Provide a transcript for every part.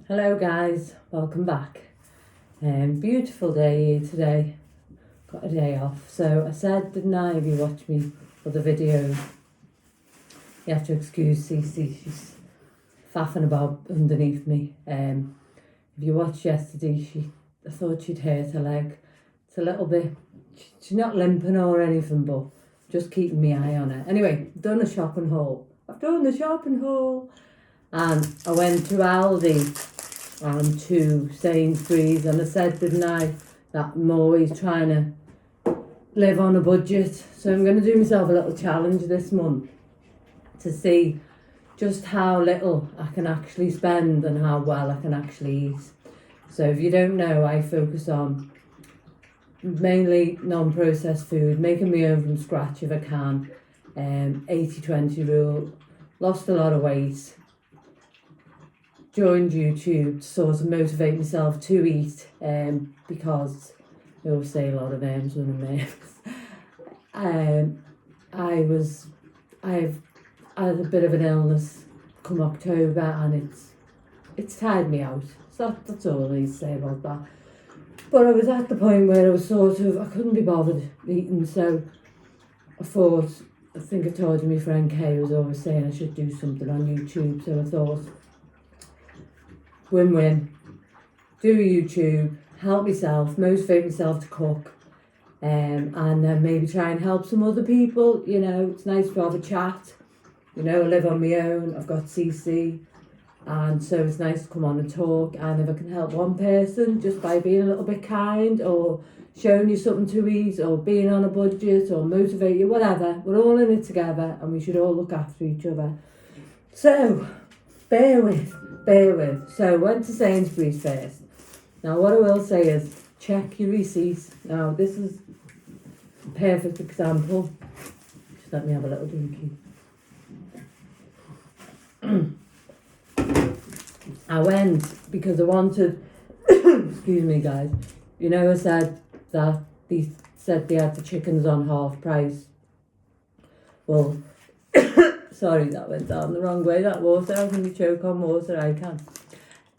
Hello guys, welcome back. Beautiful day here today. Got a day off. So I said, didn't I, if you watch me for the video, you have to excuse Cece, she's faffing about underneath me. If you watched yesterday, I thought she'd hurt her leg. It's a little bit, she's not limping or anything, but just keeping my eye on her. Anyway, I've done the shopping haul and I went to Aldi and to Sainsbury's, and I said, didn't I, that I'm always trying to live on a budget. So I'm going to do myself a little challenge this month to see just how little I can actually spend and how well I can actually eat. So if you don't know, I focus on mainly non-processed food, making my own from scratch if I can, 80-20 rule, lost a lot of weight, joined YouTube to sort of motivate myself to eat, because I always say a lot of names when I'm I've had a bit of an illness come October, and it's tired me out. So that's all I need to say about that. But I was at the point where I was I couldn't be bothered eating, so I think I told you my friend Kay was always saying I should do something on YouTube, so I thought, win-win, do YouTube, help myself, motivate myself to cook, and then maybe try and help some other people. You know, it's nice to have a chat. You know, I live on my own, I've got CC, and so it's nice to come on and talk, and if I can help one person just by being a little bit kind or showing you something to eat or being on a budget or motivate you, whatever, we're all in it together and we should all look after each other. So bear with. So I went to Sainsbury's first. Now what I will say is, check your receipts. Now this is a perfect example. Just let me have a little drinky. I went because I wanted, excuse me guys, you know I said that they said they had the chickens on half price. Well, sorry, that went down the wrong way, that water. How can you choke on water? I can.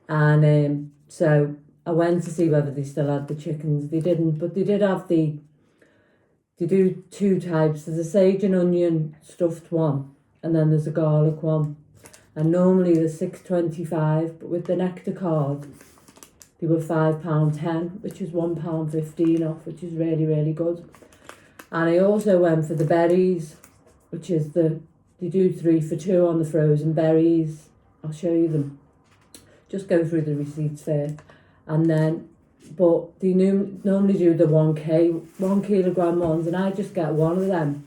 And so I went to see whether they still had the chickens. They didn't, but they did have they do two types. There's a sage and onion stuffed one, and then there's a garlic one. And normally they're £6.25, but with the Nectar card, they were £5.10, which is £1.15 off, which is really, really good. And I also went for the berries, which is they do 3 for 2 on the frozen berries. I'll show you them. Just go through the receipts first. And then, but they normally do the 1 kilogram ones, and I just get one of them.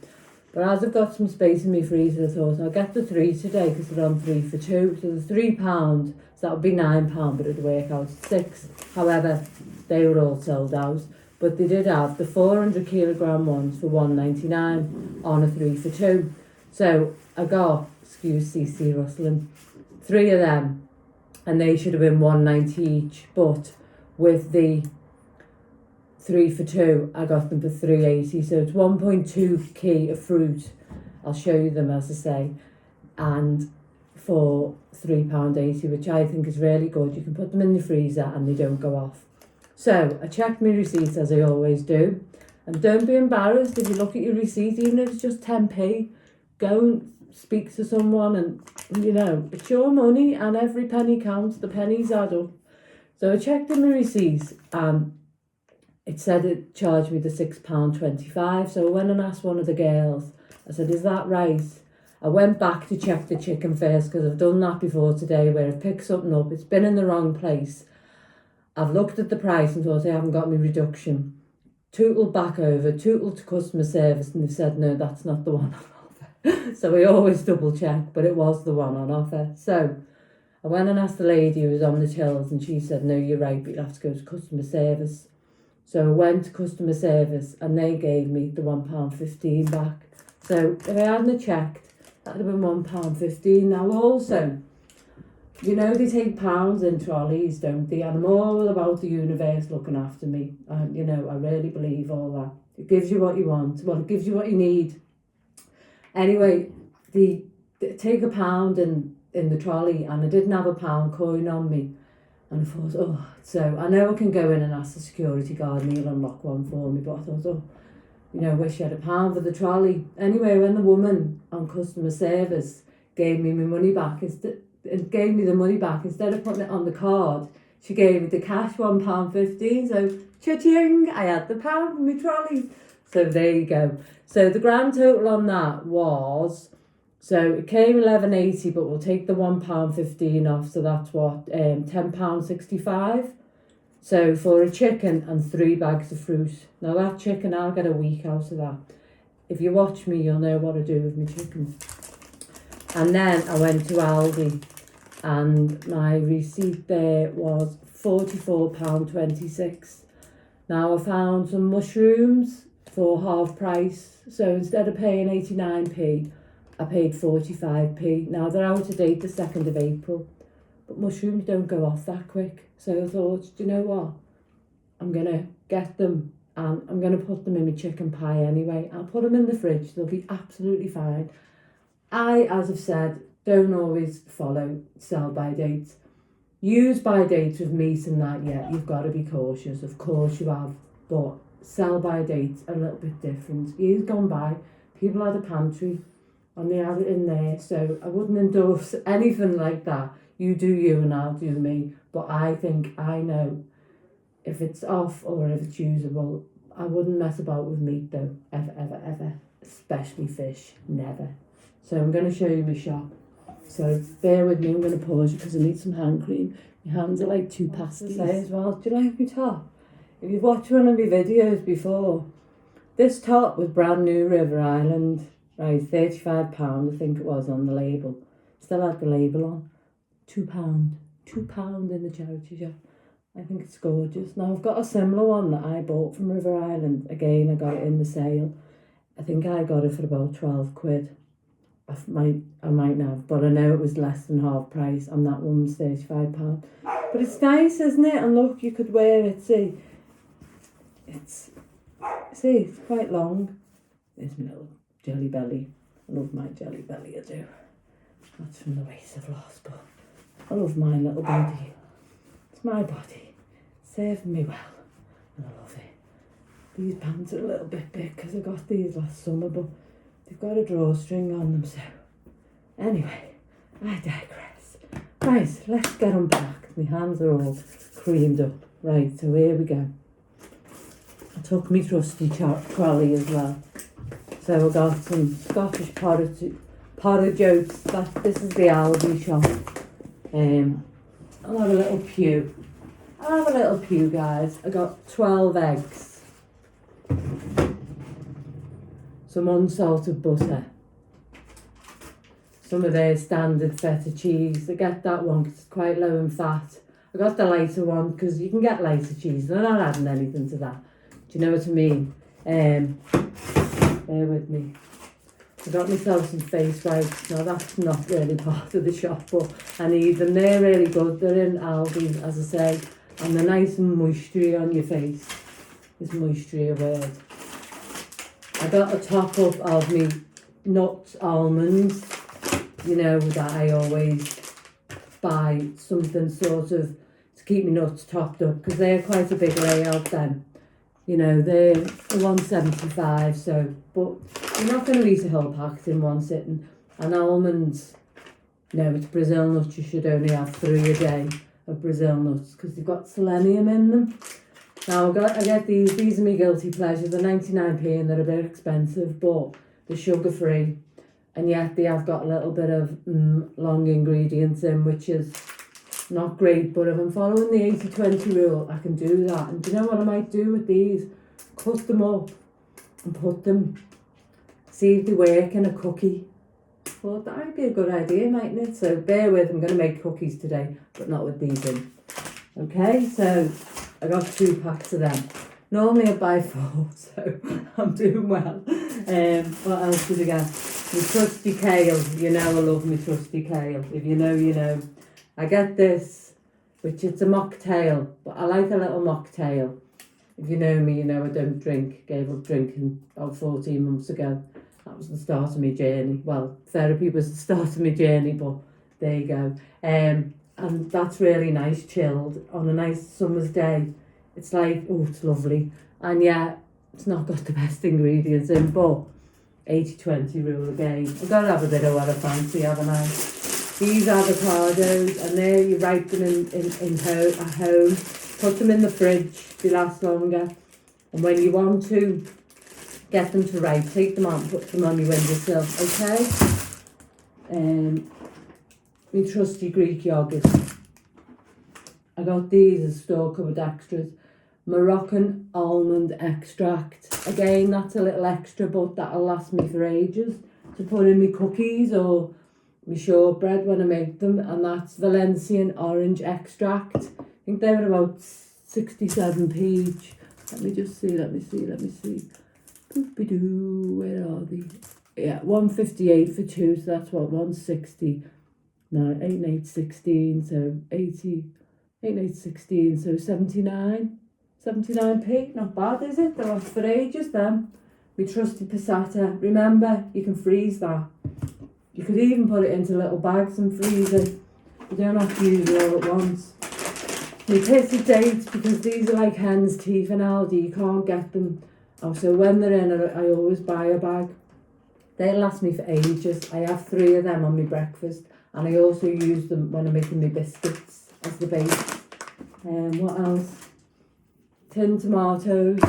But as I've got some space in my freezer, I thought I'll get the 3 today because they're on 3 for 2. So the £3, so that would be £9, but it'd work out at 6. However, they were all sold out. But they did have the 400 kilogram ones for £1.99 on a 3 for 2. So I got, excuse CC rustling, 3 of them, and they should have been £1.90 each. But with the 3 for 2, I got them for £3.80. So it's 1.2 key of fruit. I'll show you them as I say, and for £3.80, which I think is really good. You can put them in the freezer and they don't go off. So I checked my receipts as I always do, and don't be embarrassed if you look at your receipt, even if it's just 10p. Go and speak to someone, and you know, it's your money and every penny counts. The pennies add up. So I checked in my receipts and it said it charged me the £6.25. So I went and asked one of the girls, I said, is that right? I went back to check the chicken first because I've done that before today, where I've picked something up, it's been in the wrong place. I've looked at the price and thought I haven't got my reduction. Tootled back over, tootled to customer service, and they said, no, that's not the one on offer. So we always double check, but it was the one on offer. So I went and asked the lady who was on the tills, and she said, no, you're right, but you'll have to go to customer service. So I went to customer service and they gave me the £1.15 back. So if I hadn't checked, that would have been £1.15. Now also, you know, they take pounds in trolleys, don't they? And I'm all about the universe looking after me. And, you know, I really believe all that. It gives you what you want. Well, it gives you what you need. Anyway, they take £1 in the trolley, and I didn't have a pound coin on me. And I thought, oh, so I know I can go in and ask the security guard and he'll unlock one for me, but I thought, oh, you know, wish I had £1 for the trolley. Anyway, when the woman on customer service gave me my money back, instead of putting it on the card, she gave me the cash, £1.15. So, cha-ching, I had the pound for my trolley. So there you go. So the grand total on that was, so it came £11.80, but we'll take the £1.15 off, so that's what, £10.65. So for a chicken and 3 bags of fruit. Now that chicken, I'll get a week out of that. If you watch me, you'll know what I do with my chickens. And then I went to Aldi, and my receipt there was £44.26. Now I found some mushrooms for half price. So instead of paying 89p, I paid 45p. Now they're out of date the 2nd of April, but mushrooms don't go off that quick. So I thought, do you know what? I'm going to get them and I'm going to put them in my chicken pie anyway. I'll put them in the fridge. They'll be absolutely fine. I, as I've said, don't always follow sell-by dates. Use by dates with meat and that, yeah, you've got to be cautious. Of course you have. But sell-by dates are a little bit different. Years gone by, people had a pantry and they had it in there. So I wouldn't endorse anything like that. You do you and I'll do me. But I think I know if it's off or if it's usable. I wouldn't mess about with meat though. Ever, ever, ever. Especially fish. Never. So I'm going to show you my shop. So bear with me, I'm going to pause you because I need some hand cream. My hands are like 2 pasties. As well, do you like my top? If you've watched one of my videos before, this top was brand new River Island, right, £35 I think it was on the label. Still had the label on. £2. £2 in the charity shop. I think it's gorgeous. Now I've got a similar one that I bought from River Island. Again, I got it in the sale. I think I got it for about 12 quid. I might have, but I know it was less than half price, and that one was £35. But it's nice, isn't it? And look, you could wear it, see, it's quite long. There's my little jelly belly. I love my jelly belly, I do. That's from the weight I've lost, but I love my little body. It's my body. It's serving me well, and I love it. These pants are a little bit big because I got these last summer, but they've got a drawstring on them, so anyway, I digress. Right, let's get them back. My hands are all creamed up. Right, so here we go. I took my trusty trolley as well. So I got some Scottish porridge oats. This is the Aldi shop. I'll have a little pew. Guys. I got 12 eggs. Some unsalted butter, some of their standard feta cheese. I get that one because it's quite low in fat. I got the lighter one because you can get lighter cheese. They're not adding anything to that. Do you know what I mean? Bear with me. I got myself some face wipes. Now that's not really part of the shop, but I need them. They're really good. They're in Aldi, as I say, and they're nice and moistury on your face. Is moistury a word? I got a top up of me nuts, almonds, you know, that I always buy something sort of to keep my nuts topped up because they're quite a big layout then. You know, they're £1.75, so, but you're not going to eat a whole packet in one sitting. And almonds, no, it's Brazil nuts, you should only have 3 a day of Brazil nuts because they've got selenium in them. Now I get these are my guilty pleasures. They're 99p and they're a bit expensive, but they're sugar free, and yet they have got a little bit of long ingredients in, which is not great. But if I'm following the 80-20 rule, I can do that. And do you know what I might do with these? Cut them up and put them, see if they work in a cookie. Well, that might be a good idea, mightn't it? So bear with, I'm going to make cookies today, but not with these in. Okay, so I got 2 packs of them. Normally I buy 4, so I'm doing well. What else did I get? My trusty kale. You know I love my trusty kale. If you know, you know. I get this, which it's a mocktail, but I like a little mocktail. If you know me, you know I don't drink. Gave up drinking about 14 months ago. That was the start of my journey. Well, therapy was the start of my journey, but there you go. And and that's really nice, chilled on a nice summer's day. It's like, oh, it's lovely. And yeah, it's not got the best ingredients in, but 80-20 rule again. I've got to have a bit of what I fancy, haven't I? These avocados, and there you ripe them at home, put them in the fridge, they last longer. And when you want to get them to ripe, take them out and put them on your windowsill, okay? My trusty Greek yoghurt. I got these as store cupboard extras. Moroccan almond extract. Again, that's a little extra, but that'll last me for ages to put in my cookies or my shortbread when I make them. And that's Valencian orange extract. I think they were about 67p each. Let me just see, let me see. Boop-a-doo, where are they? Yeah, 158 for two, so that's what, 160. No, 8 and 8, 16, so 80. 8 and 8, 16, so 79. 79p, not bad, is it? They last for ages then. My trusty passata. Remember, you can freeze that. You could even put it into little bags and freeze it. You don't have to use it all at once. My pissy dates, because these are like hen's teeth in Aldi, you can't get them. Oh, so when they're in, I always buy a bag. They last me for ages. I have 3 of them on my breakfast, and I also use them when I'm making my biscuits as the base. What else? Tin tomatoes.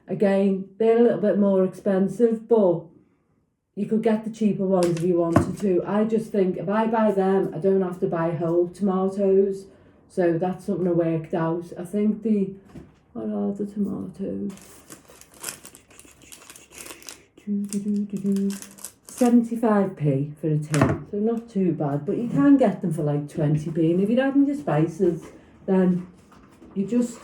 Again, they're a little bit more expensive, but you could get the cheaper ones if you wanted to. I just think if I buy them, I don't have to buy whole tomatoes. So that's something I worked out. I think what are the tomatoes? 75p for a tin. So not too bad, but you can get them for like 20p. And if you're adding your spices, then you just,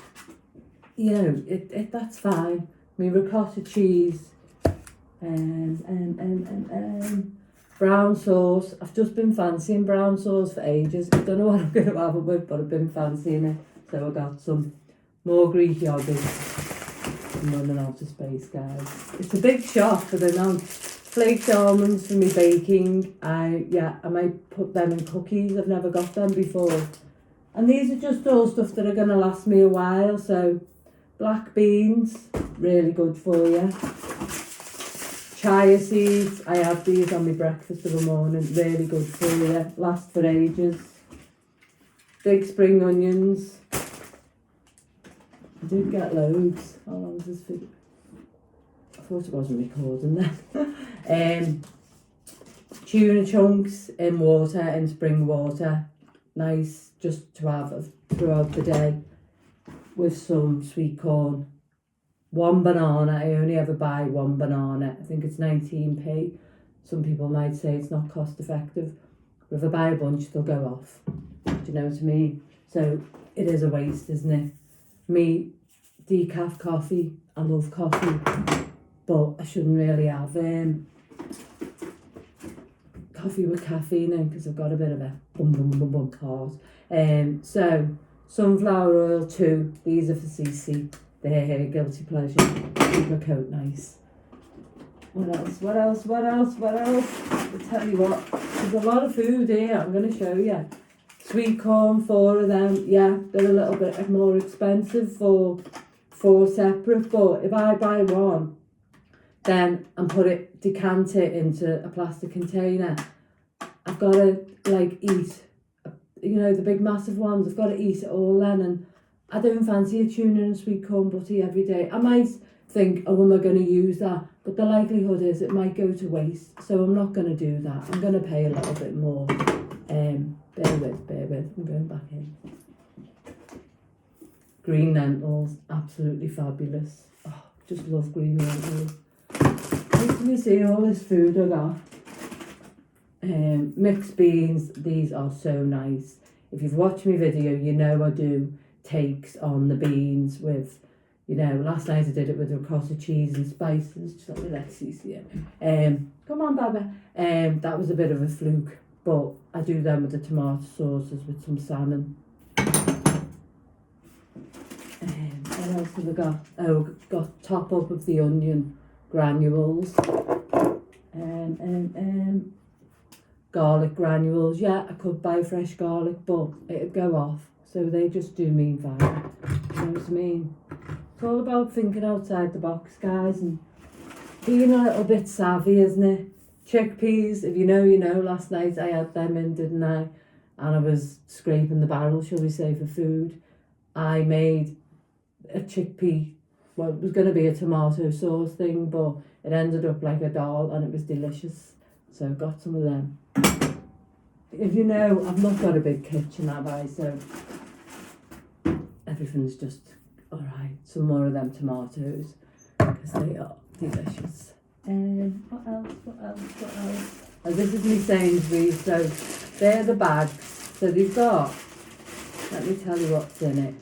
that's fine. My ricotta cheese, brown sauce. I've just been fancying brown sauce for ages. I don't know what I'm going to have it with, but I've been fancying it. So I got some more Greek yogurt. I'm running out of space, guys. It's a big shop, but they're not. Flaked almonds for me baking. I might put them in cookies. I've never got them before. And these are just all stuff that are going to last me a while. So black beans, really good for you. Chia seeds, I have these on my breakfast of the morning, really good for you, last for ages. Big spring onions, I did get loads. How long is this video? I thought it wasn't recording then. Tuna chunks in water, in spring water, nice just to have throughout the day, with some sweet corn. 1 banana, I only ever buy 1 banana. I think it's 19p. Some people might say it's not cost effective, but if I buy a bunch, they'll go off. Do you know what I mean? So it is a waste, isn't it? Me, decaf coffee, I love coffee, but I shouldn't really have coffee with caffeine in, because I've got a bit of a bum heart. So sunflower oil 2, these are for Cece. They're guilty pleasure. Keep her coat nice. What else? I'll tell you what, there's a lot of food here. I'm going to show you. Sweet corn, 4 of them. Yeah, they're a little bit more expensive for 4 separate, but if I buy 1, then and decant it into a plastic container, I've got to eat, the big massive ones. I've got to eat it all then, and I don't fancy a tuna and sweet corn butty every day. I might think, oh, am I going to use that? But the likelihood is it might go to waste. So I'm not going to do that. I'm going to pay a little bit more. Bear with. I'm going back in. Green lentils, absolutely fabulous. Oh, just love green lentils. Wait till you see all this food I got. Mixed beans, these are so nice. If you've watched my video, you know I do takes on the beans with, last night I did it with ricotta cheese and spices. Just let me see it. Come on, Baba. That was a bit of a fluke, but I do them with the tomato sauces with some salmon. What else have I got? Oh, got top up of the onion granules. garlic granules. Yeah, I could buy fresh garlic, but it'd go off. So they just do me fine. You know what I mean? It's all about thinking outside the box, guys, and being a little bit savvy, isn't it? Chickpeas, if you know, you know. Last night I had them in, didn't I? And I was scraping the barrel, shall we say, for food. I made a chickpea, well, it was going to be a tomato sauce thing, but it ended up like a dal and it was delicious. So got some of them. If you know, I've not got a big kitchen, have I? So everything's just alright. Some more of them tomatoes because they are delicious. What else? Oh, this is me Sainsbury's. So they're the bags. So they've got, let me tell you what's in it.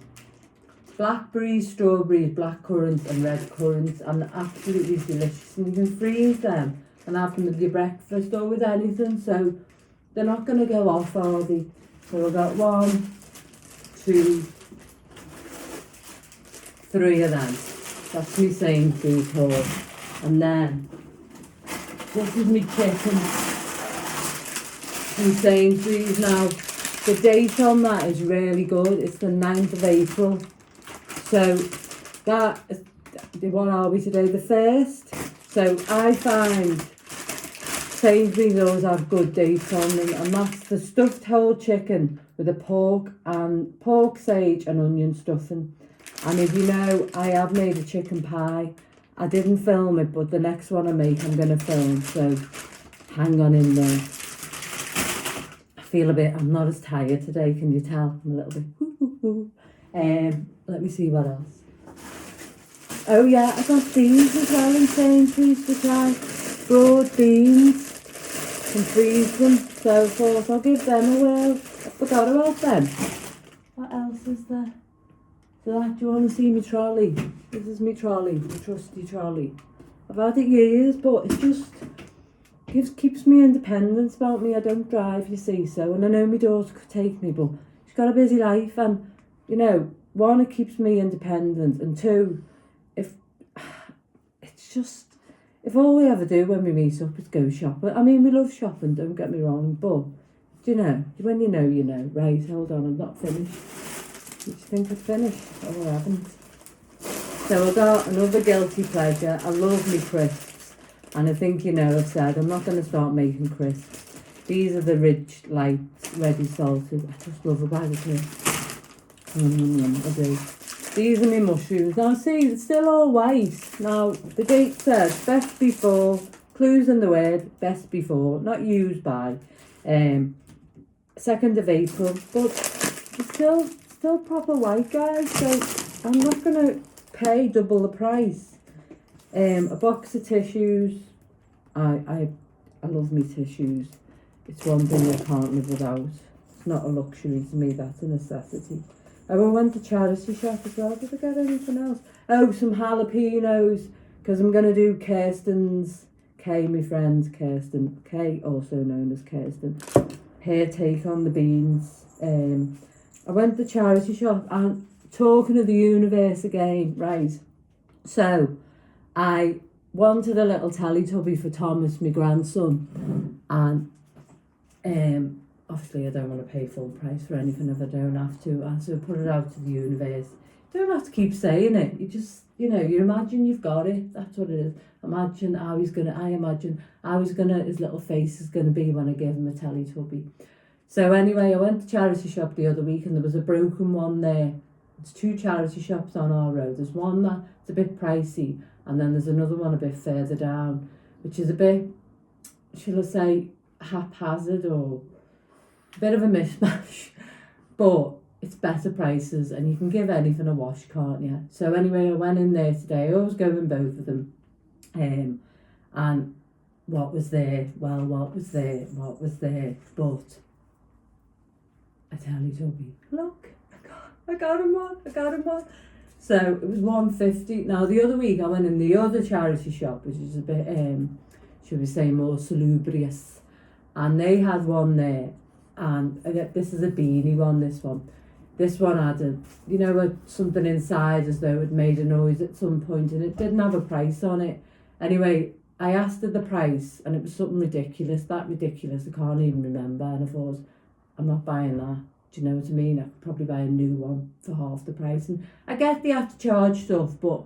Blackberries, strawberries, black currants and red currants, and they're absolutely delicious. And you can freeze them and have them with your breakfast or with anything. So they're not going to go off, are they? So I've got 1, 2, 3 of them. That's me Sainsbury's haul. And then this is me chicken from Sainsbury's. Now the date on that is really good. It's the 9th of April. So that is, what are we today? The 1st. So I find Sainsbury's always have good dates on them, and that's the stuffed whole chicken with a pork, sage and onion stuffing. And if you know, I have made a chicken pie. I didn't film it, but the next one I make, I'm going to film. So hang on in there. I feel a bit, I'm not as tired today, can you tell? I'm a little bit. Let me see what else. Oh yeah, I got these as well in Sainsbury's to try. Broad beans. Can freeze them. So forth. I'll give them a whirl. I forgot about them. What else is there? So that, do you want to see my trolley? This is my trolley, my trusty trolley. I've had it years, but it just keeps me independent about me. I don't drive, you see, so, and I know my daughter could take me, but she's got a busy life, and, you know, 1, it keeps me independent, and 2, if all we ever do when we meet up is go shopping. I mean, we love shopping, don't get me wrong, but, do you know, when you know, you know. Right, hold on, I'm not finished. Did you think I'd finished? Oh, I haven't. So I got another guilty pleasure. I love me crisps. And I think, you know, I've said I'm not going to start making crisps. These are the Ridge Lights, ready salted. I just love a bag of crisps. I do. These are my mushrooms. Now see, it's still all white. Now, the date says best before, clues in the word, best before, not used by, 2nd of April. But it's still proper white, guys, so I'm not going to pay double the price. A box of tissues. I love me tissues. It's one thing I can't live without. It's not a luxury to me, that's a necessity. Oh, I went to charity shop as well. Did I get anything else? Oh, some jalapenos, because I'm going to do Kirsten's, Kay, my friend Kirsten, Kay, also known as Kirsten, her take on the beans. I went to charity shop, and talking of the universe again, right, so I wanted a little Teletubby for Thomas, my grandson, and obviously I don't want to pay full price for anything if I don't have to, and so I put it out to the universe. You don't have to keep saying it, you just, you know, you imagine you've got it, that's what it is. I imagine how his little face is going to be when I give him a Teletubby. So anyway, I went to charity shop the other week and there was a broken one there. There's 2 charity shops on our road. There's one that's a bit pricey, and then there's another one a bit further down, which is a bit, shall I say, haphazard or a bit of a mishmash. But it's better prices and you can give anything a wash, can't you? So anyway, I went in there today. I always go in both of them. And what was there? Well, what was there? But a Teletubby. Look, I got him one. So it was $1.50. Now the other week I went in the other charity shop, which is a bit, should we say, more salubrious, and they had one there, and this is a beanie one. This one had something inside as though it made a noise at some point, and it didn't have a price on it. Anyway, I asked her the price and it was something ridiculous, I can't even remember, and I thought, I'm not buying that. Do you know what I mean? I could probably buy a new one for half the price. And I get they have to charge stuff, but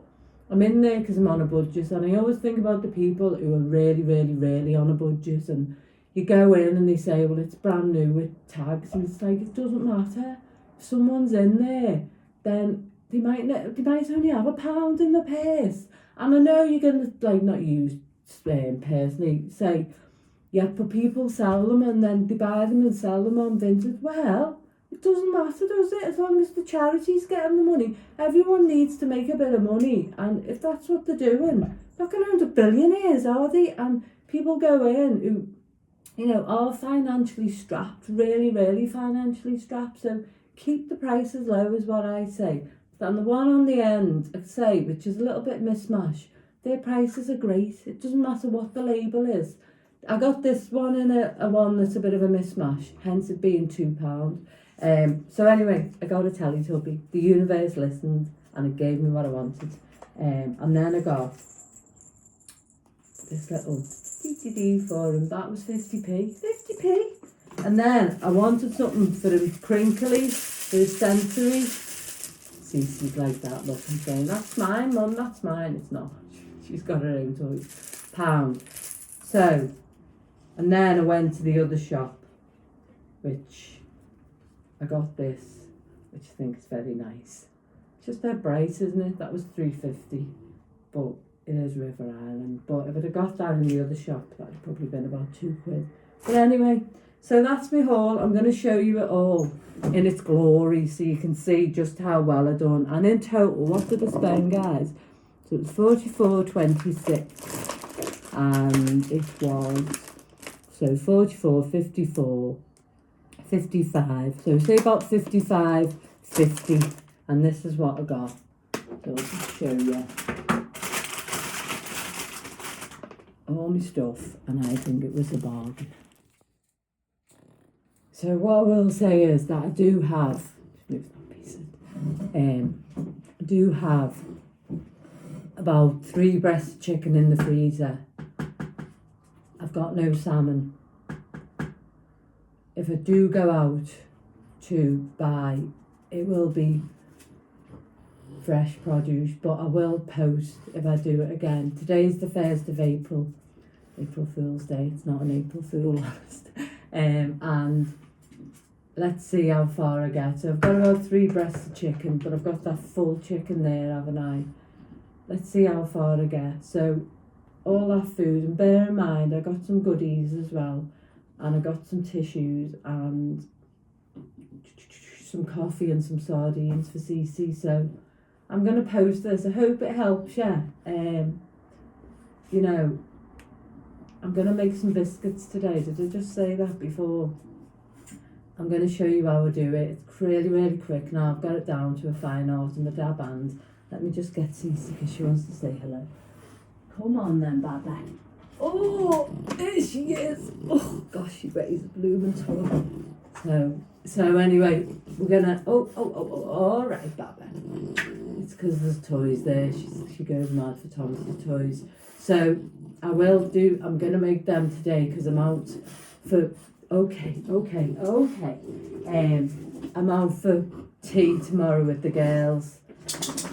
I'm in there because I'm on a budget, and I always think about the people who are really, really, really on a budget, and you go in and they say, well, it's brand new with tags, and it's like, it doesn't matter. If someone's in there, then they might only have £1 in the purse. And I know you're going to, like, not use personally, say, yeah, but people sell them and then they buy them and sell them on Vinted. Well, it doesn't matter, does it? As long as the charity's getting the money. Everyone needs to make a bit of money, and if that's what they're doing, they're not going to end up billionaires, are they? And people go in who, you know, are financially strapped, really, really financially strapped. So keep the prices low is what I say. And the one on the end, I'd say, which is a little bit mishmash, their prices are great. It doesn't matter what the label is. I got this one in a one that's a bit of a mishmash, hence it being £2. So anyway, I got a Teletubby. The universe listened and it gave me what I wanted. And then I got this little DTD for him. That was 50p. 50p. And then I wanted something for him crinkly, for his sensory. Cece's like that, look, I'm saying, that's mine, Mum, that's mine. It's not. She's got her own toys. £1. So, and then I went to the other shop, which I got this, which I think is very nice. It's just that bright, isn't it? That was £3.50, but it is River Island. But if I'd have got that in the other shop, that'd have probably been about £2. But anyway, so that's my haul. I'm going to show you it all in its glory so you can see just how well I've done. And in total, what did I spend, guys? So it was £44.26, and it was, so 44, 54, 55, so say about 55.50, and this is what I got. So I'll just show you all my stuff, and I think it was a bargain. So what I will say is that I do have, I do have about 3 breasts of chicken in the freezer. I've got no salmon. If I do go out to buy, it will be fresh produce, but I will post if I do it again. Today's the 1st of April, April Fool's Day. It's not an April Fool, honest. And let's see how far I get. So I've got about 3 breasts of chicken, but I've got that full chicken there, haven't I? Let's see how far I get. So all that food, and bear in mind I got some goodies as well, and I got some tissues and some coffee and some sardines for Cece. So I'm going to post this. I hope it helps you. You know, I'm going to make some biscuits today. Did I just say that before? I'm going to show you how I do it. It's really, really quick. Now I've got it down to a fine art and my dab hand. Let me just get Cece because she wants to say hello. Come on then, Baba. Oh, there she is. Oh, gosh, she weighs a blooming ton. So anyway, we're gonna. All right, Baba. It's because there's toys there. She goes mad for Thomas's toys. So I'm gonna make them today because I'm out for. Okay. I'm out for tea tomorrow with the girls,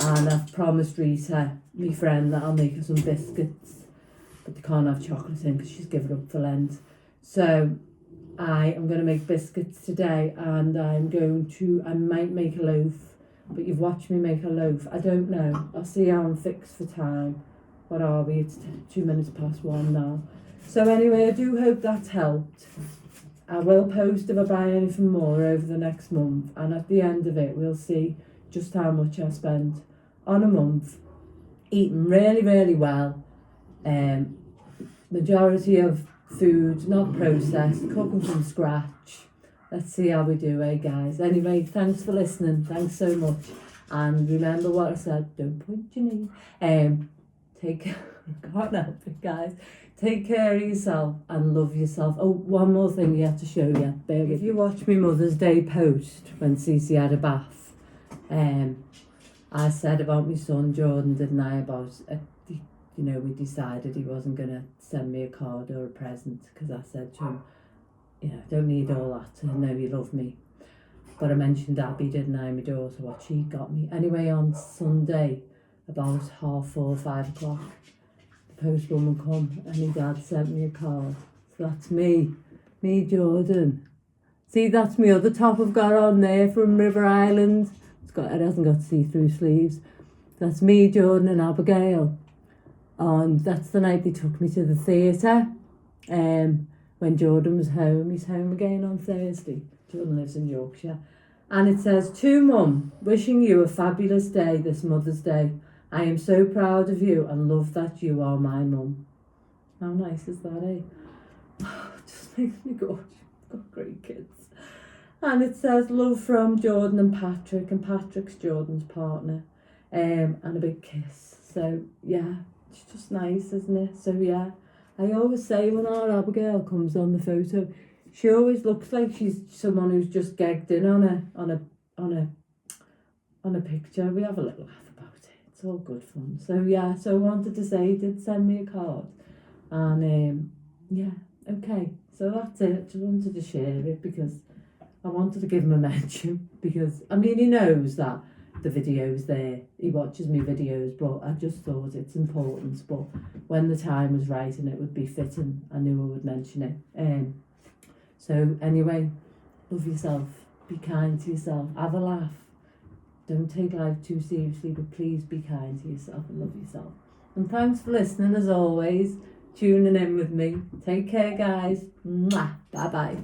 and I've promised Rita, my friend, that I'll make her some biscuits, but they can't have chocolate in because she's given up for Lent. So I am going to make biscuits today, and I might make a loaf, but you've watched me make a loaf. I don't know. I'll see how I'm fixed for time. What are we? It's 2 minutes past 1 now. So anyway, I do hope that's helped. I will post if I buy anything more over the next month, and at the end of it we'll see just how much I spent on a month eating really, really well. Majority of food not processed, cooking from scratch. Let's see how we do, guys. Anyway, thanks for listening. Thanks so much, and remember what I said, don't point your knee. Take care. I can't help it, guys. Take care of yourself and love yourself. Oh, one more thing you have to show you. If you watch my Mother's Day post when Cece had a bath, I said about my son Jordan, didn't I, about you know, we decided he wasn't going to send me a card or a present, because I said to him, you know, I don't need all that to know you love me. But I mentioned Abby, didn't I, my daughter, what she got me. Anyway, on Sunday, about 4:30, 5 o'clock, the postwoman come and my dad sent me a card. So that's me Jordan. See, that's my other top I've got on there from River Island. It hasn't got see-through sleeves. That's me, Jordan and Abigail. And that's the night they took me to the theatre. When Jordan was home. He's home again on Thursday. Jordan lives in Yorkshire. And it says, "To Mum, wishing you a fabulous day this Mother's Day. I am so proud of you and love that you are my mum." How nice is that, eh? It just makes me gorgeous. I've got great kids. And it says, "Love from Jordan and Patrick," and Patrick's Jordan's partner, and a big kiss. So yeah, it's just nice, isn't it? So yeah, I always say when our Abigail comes on the photo, she always looks like she's someone who's just gagged in on a picture. We have a little laugh about it. It's all good fun. So yeah, so I wanted to say he did send me a card, and yeah, okay. So that's it. Just wanted to share it because I wanted to give him a mention, because I mean, he knows that the video's there, he watches me videos, but I just thought it's important. But when the time was right and it would be fitting, I knew I would mention it. So anyway, love yourself, be kind to yourself, have a laugh, don't take life too seriously, but please be kind to yourself and love yourself. And thanks for listening as always, tuning in with me. Take care, guys. Mwah. Bye bye.